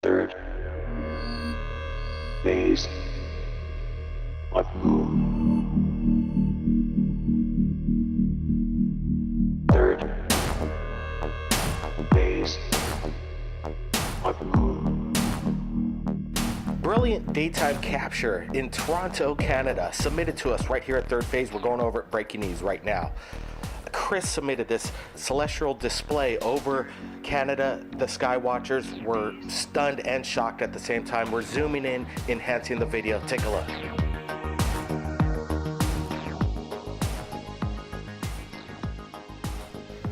Third phase of moon. Third phase of moon. Brilliant daytime capture in Toronto, Canada, submitted to us right here at Third Phase. We're going over at Breaking News right now. Chris submitted this celestial display over Canada. The sky watchers were stunned and shocked at the same time. We're zooming in, enhancing the video. Take a look.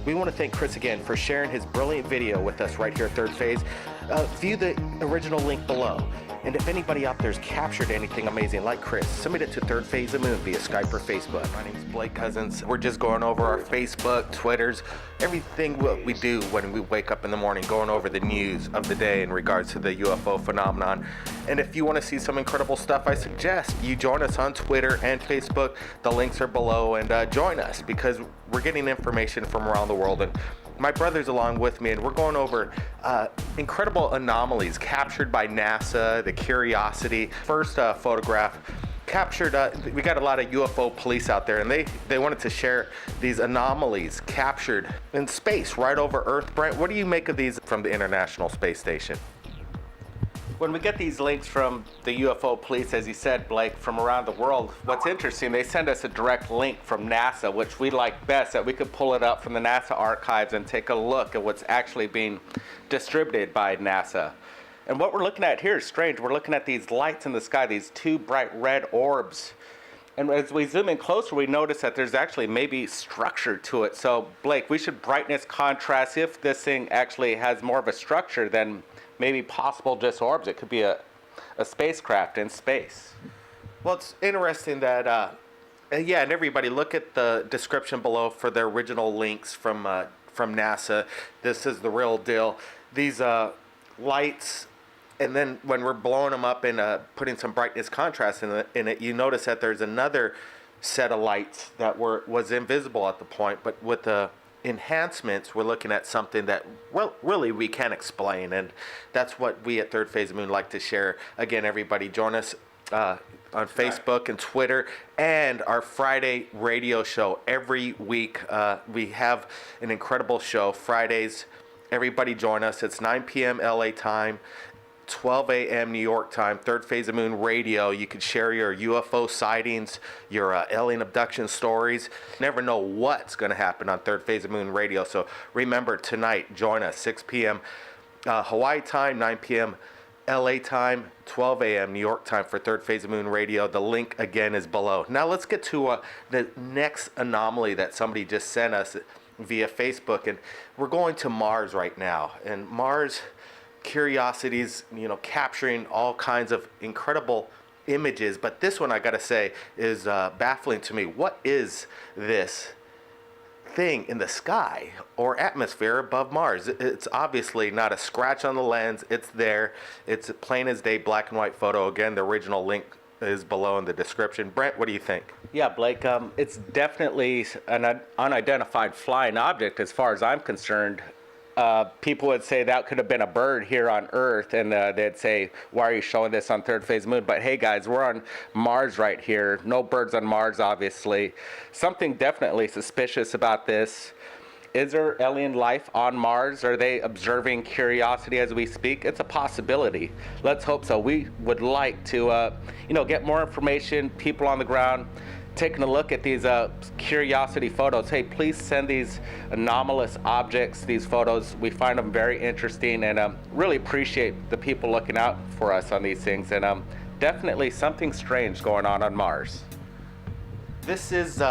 We want to thank Chris again for sharing his brilliant video with us right here at Third Phase. View the original link below. And if anybody out there's captured anything amazing like Chris, submit it to Third Phase of Moon via Skype or Facebook. My name is Blake Cousins. We're just going over our Facebook, Twitters, everything what we do when we wake up in the morning, going over the news of the day in regards to the UFO phenomenon. And if you want to see some incredible stuff, I suggest you join us on Twitter and Facebook. The links are below, and join us because we're getting information from around the world. And my brother's along with me, and we're going over incredible anomalies captured by NASA, the Curiosity. First photograph captured, we got a lot of UFO police out there, and they wanted to share these anomalies captured in space right over Earth. Brent, what do you make of these from the International Space Station? When we get these links from the UFO police, as you said, Blake, from around the world, what's interesting, they send us a direct link from NASA, which we like best, that we could pull it up from the NASA archives and take a look at what's actually being distributed by NASA. And what we're looking at here is strange. We're looking at these lights in the sky, these two bright red orbs. And as we zoom in closer, we notice that there's actually maybe structure to it. So, Blake, we should brightness contrast. If this thing actually has more of a structure than maybe possible just orbs, it could be a spacecraft in space. Well, it's interesting that, yeah, and everybody look at the description below for the original links from NASA. This is the real deal. These lights, and then when we're blowing them up and putting some brightness contrast in it, you notice that there's another set of lights that was invisible at the point, but with the enhancements, we're looking at something that, well, really we can't explain, and that's what we at Third Phase of Moon like to share. Again, everybody join us on Facebook and Twitter, and our Friday radio show every week. We have an incredible show Fridays. Everybody join us. It's 9 p.m. LA time, 12 a.m. New York time, Third Phase of Moon Radio. You can share your UFO sightings, your alien abduction stories. Never know what's going to happen on Third Phase of Moon Radio. So remember, tonight, join us, 6 p.m. Hawaii time, 9 p.m. LA time, 12 a.m. New York time for Third Phase of Moon Radio. The link, again, is below. Now let's get to the next anomaly that somebody just sent us via Facebook. And we're going to Mars right now. And Mars Curiosities, capturing all kinds of incredible images, but this one, I gotta say, is baffling to me. What is this thing in the sky or atmosphere above Mars? It's obviously not a scratch on the lens. It's there. It's a plain as day black and white photo. Again, the original link is below in the description. Brent, what do you think? Yeah, Blake, it's definitely an unidentified flying object as far as I'm concerned. People would say that could have been a bird here on Earth, and they'd say, why are you showing this on Third Phase Moon? But hey guys, we're on Mars right here. No birds on Mars, obviously. Something definitely suspicious about this. Is there alien life on Mars? Are they observing Curiosity as we speak? It's a possibility. Let's hope so. We would like to, get more information, people on the ground, taking a look at these Curiosity photos. Hey, please send these anomalous objects, these photos. We find them very interesting, and really appreciate the people looking out for us on these things. And definitely something strange going on Mars. This is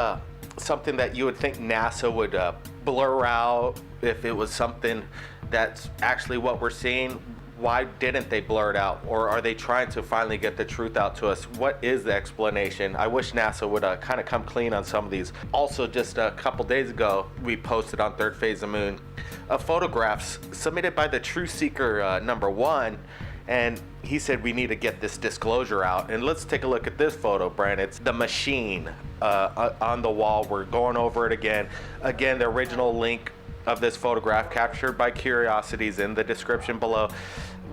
something that you would think NASA would blur out if it was something that's actually what we're seeing. Why didn't they blur it out? Or are they trying to finally get the truth out to us? What is the explanation? I wish NASA would kind of come clean on some of these. Also, just a couple days ago, we posted on Third Phase of Moon photographs submitted by the True Seeker #1, and he said we need to get this disclosure out. And let's take a look at this photo, Brent. It's the machine on the wall. We're going over it again. Again, the original link of this photograph captured by Curiosities in the description below.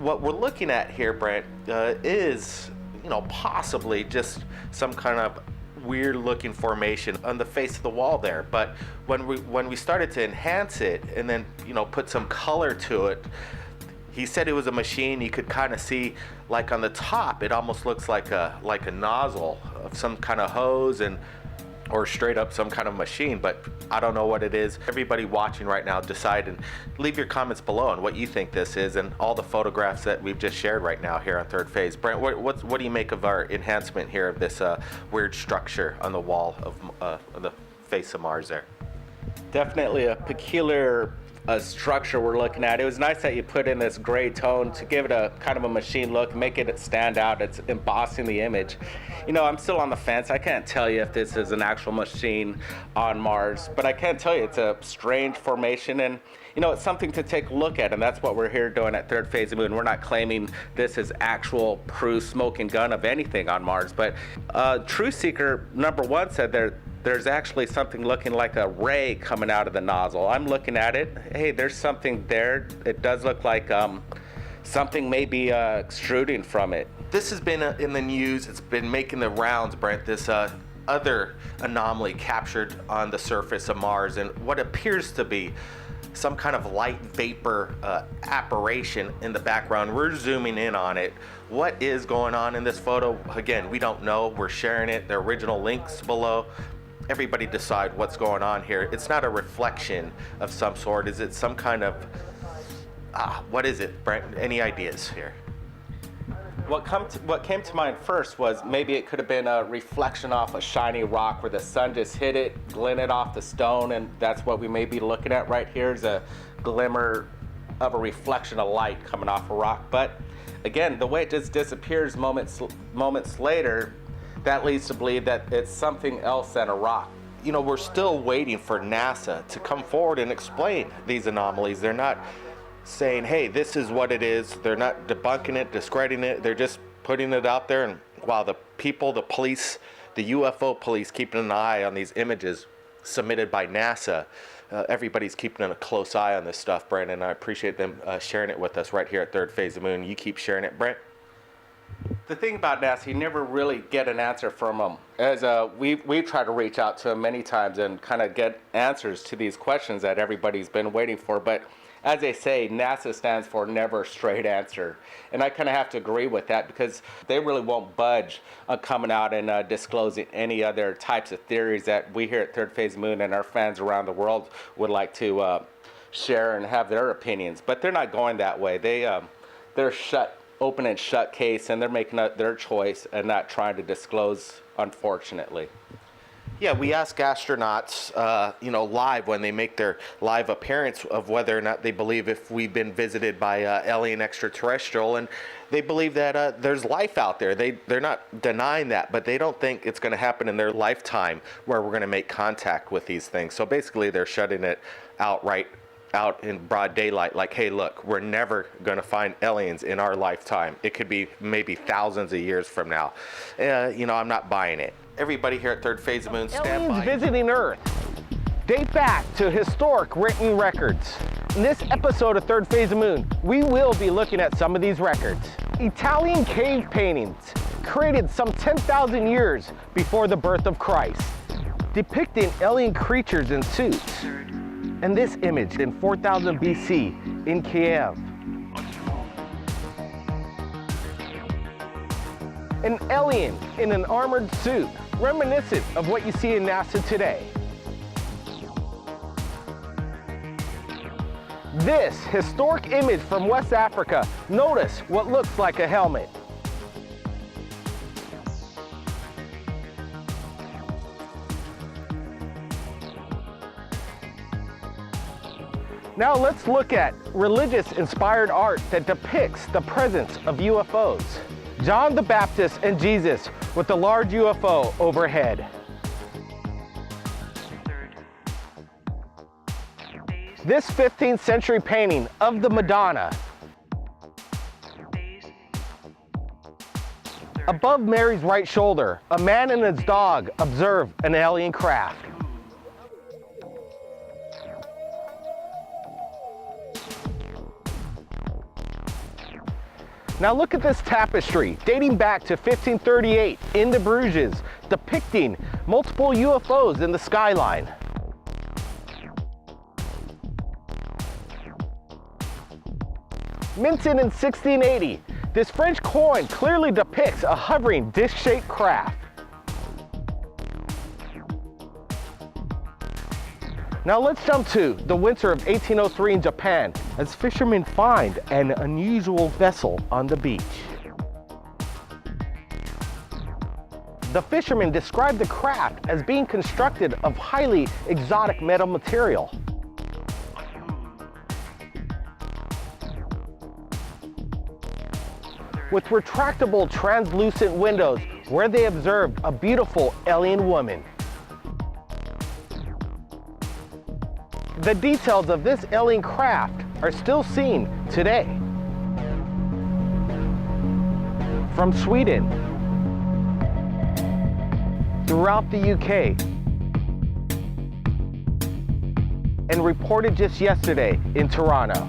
What we're looking at here, Brent, is, possibly just some kind of weird looking formation on the face of the wall there. But when we started to enhance it and then, put some color to it, he said it was a machine. You could kind of see, like on the top, it almost looks like a nozzle of some kind of hose or straight up some kind of machine, but I don't know what it is. Everybody watching right now, decide and leave your comments below on what you think this is and all the photographs that we've just shared right now here on Third Phase. Brent, what do you make of our enhancement here of this weird structure on the wall of the face of Mars there? Definitely a peculiar structure we're looking at. It was nice that you put in this gray tone to give it a kind of a machine look, make it stand out. It's embossing the image. I'm still on the fence. I can't tell you if this is an actual machine on Mars, but I can tell you it's a strange formation, and it's something to take a look at, and that's what we're here doing at Third Phase of the Moon. We're not claiming this is actual proof smoking gun of anything on Mars, but Truth Seeker #1 said there's actually something looking like a ray coming out of the nozzle. I'm looking at it. Hey, there's something there. It does look like something may be extruding from it. This has been in the news. It's been making the rounds, Brent, this other anomaly captured on the surface of Mars, and what appears to be some kind of light vapor apparition in the background. We're zooming in on it. What is going on in this photo? Again, we don't know. We're sharing it. The original links below. Everybody decide what's going on here. It's not a reflection of some sort. Is it some kind of, what is it, Brent? Any ideas here? What came to mind first was maybe it could have been a reflection off a shiny rock where the sun just hit it, glinted off the stone, and that's what we may be looking at right here is a glimmer of a reflection of light coming off a rock. But again, the way it just disappears moments later, that leads to believe that it's something else than a rock. We're still waiting for NASA to come forward and explain these anomalies. They're not saying, hey, this is what it is. They're not debunking it, discrediting it. They're just putting it out there. And while the people, the police, the UFO police, keeping an eye on these images submitted by NASA, everybody's keeping a close eye on this stuff, Brent, and I appreciate them sharing it with us right here at Third Phase of the Moon. You keep sharing it, Brent. The thing about NASA, you never really get an answer from them. As we've tried to reach out to them many times and kind of get answers to these questions that everybody's been waiting for. But as they say, NASA stands for never a straight answer. And I kind of have to agree with that because they really won't budge on coming out and disclosing any other types of theories that we here at Third Phase of the Moon and our fans around the world would like to share and have their opinions. But they're not going that way. They're open and shut case, and they're making their choice and not trying to disclose, unfortunately. Yeah, we ask astronauts, live when they make their live appearance of whether or not they believe if we've been visited by alien extraterrestrial, and they believe that there's life out there. They're not denying that, but they don't think it's going to happen in their lifetime where we're going to make contact with these things. So basically, they're shutting it out in broad daylight, like, hey, look, we're never going to find aliens in our lifetime. It could be maybe thousands of years from now. I'm not buying it. Everybody here at Third Phase of the Moon, stand by. Aliens visiting Earth date back to historic written records. In this episode of Third Phase of the Moon, we will be looking at some of these records. Italian cave paintings created some 10,000 years before the birth of Christ, depicting alien creatures in suits. And this image in 4000 BC in Kiev. An alien in an armored suit, reminiscent of what you see in NASA today. This historic image from West Africa, notice what looks like a helmet. Now let's look at religious-inspired art that depicts the presence of UFOs. John the Baptist and Jesus with the large UFO overhead. This 15th century painting of the Madonna. Above Mary's right shoulder, a man and his dog observe an alien craft. Now look at this tapestry dating back to 1538 in Bruges, depicting multiple UFOs in the skyline. Minted in 1680, this French coin clearly depicts a hovering disc-shaped craft. Now let's jump to the winter of 1803 in Japan as fishermen find an unusual vessel on the beach. The fishermen described the craft as being constructed of highly exotic metal material. With retractable translucent windows where they observed a beautiful alien woman. The details of this alien craft are still seen today. From Sweden, throughout the UK, and reported just yesterday in Toronto.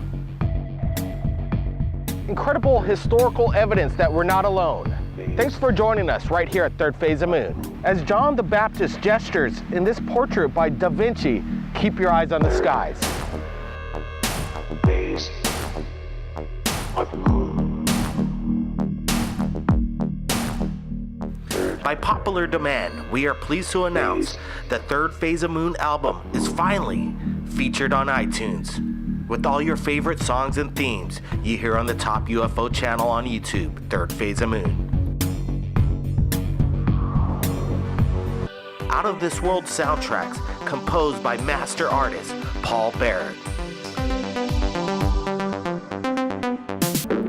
Incredible historical evidence that we're not alone. Thanks for joining us right here at Third Phase of Moon. As John the Baptist gestures in this portrait by Da Vinci, keep your eyes on the skies. Phase of the moon. By popular demand, we are pleased to announce the Third Phase of Moon album is finally featured on iTunes. With all your favorite songs and themes you hear on the top UFO channel on YouTube, Third Phase of Moon. Out of This World soundtracks composed by master artist Paul Barrett.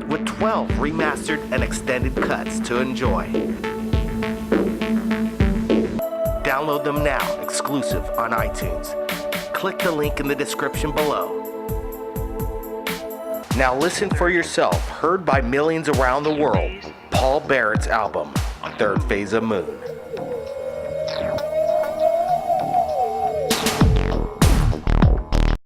With 12 remastered and extended cuts to enjoy. Download them now, exclusive on iTunes. Click the link in the description below. Now listen for yourself, heard by millions around the world, Paul Barrett's album, Third Phase of Moon.